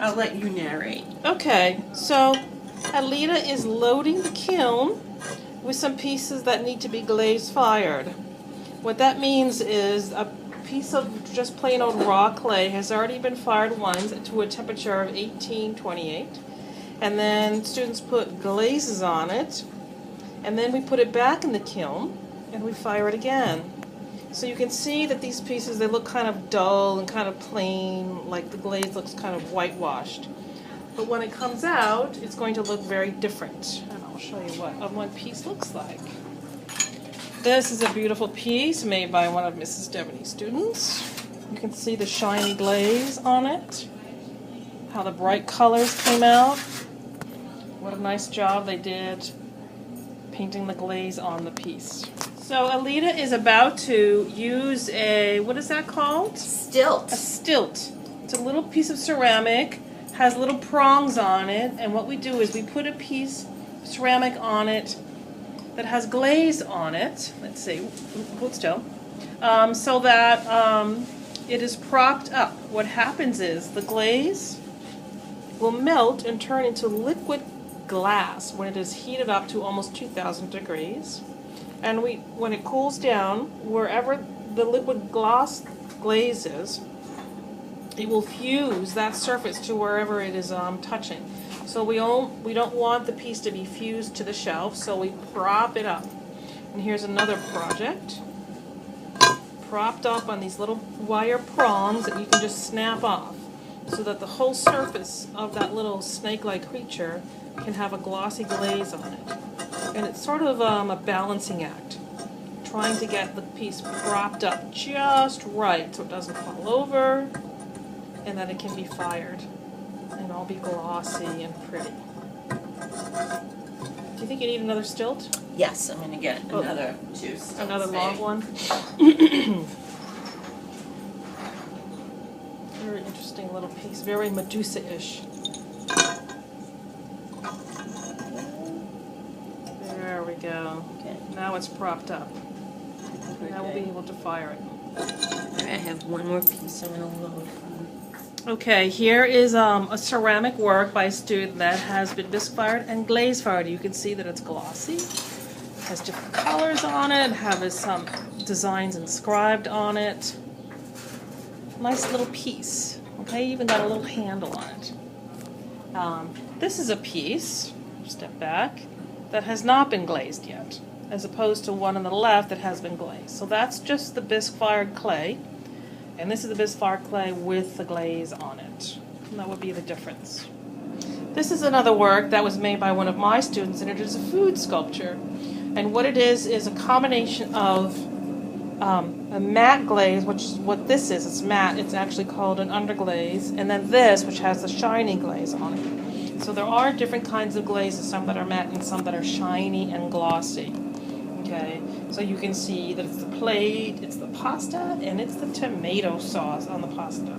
I'll let you narrate. Okay, so Alita is loading the kiln with some pieces that need to be glaze fired. What that means is a piece of just plain old raw clay has already been fired once to a temperature of 1828, and then students put glazes on it, and then we put it back in the kiln and we fire it again. So you can see that these pieces, they look kind of dull and kind of plain, like the glaze looks kind of whitewashed. But when it comes out, it's going to look very different. And I'll show you what one piece looks like. This is a beautiful piece made by one of Mrs. Devaney's students. You can see the shiny glaze on it, how the bright colors came out. What a nice job they did painting the glaze on the piece. So Alita is about to use a, what is that called? Stilt. A stilt. It's a little piece of ceramic, has little prongs on it, and what we do is we put a piece of ceramic on it that has glaze on it. Let's see, hold still. So that it is propped up. What happens is the glaze will melt and turn into liquid glass when it is heated up to almost 2,000 degrees. And when it cools down, wherever the liquid glaze is, it will fuse that surface to wherever it is touching. So we don't want the piece to be fused to the shelf, so we prop it up. And here's another project, propped up on these little wire prongs that you can just snap off, so that the whole surface of that little snake-like creature can have a glossy glaze on it. And it's sort of a balancing act, trying to get the piece propped up just right so it doesn't fall over and that it can be fired and all be glossy and pretty. Do you think you need another stilt? Yes, I'm going to get another two stilts. Another long one? Very interesting little piece, very Medusa-ish. There we go. Okay. Now it's propped up. Now we'll be able to fire it. I have one more piece I'm going to load. Okay, here is a ceramic work by a student that has been bisque fired and glaze fired. You can see that it's glossy, has different colors on it, has some designs inscribed on it. Nice little piece. Okay, even got a little handle on it. This is a piece, step back, that has not been glazed yet, as opposed to one on the left that has been glazed. So that's just the bisque fired clay. And this is the bisque fired clay with the glaze on it. And that would be the difference. This is another work that was made by one of my students, and it is a food sculpture. And what it is a combination of a matte glaze, which is what this is. It's matte. It's actually called an underglaze. And then this, which has the shiny glaze on it. So there are different kinds of glazes, some that are matte and some that are shiny and glossy. Okay, so you can see that it's the plate, it's the pasta, and it's the tomato sauce on the pasta.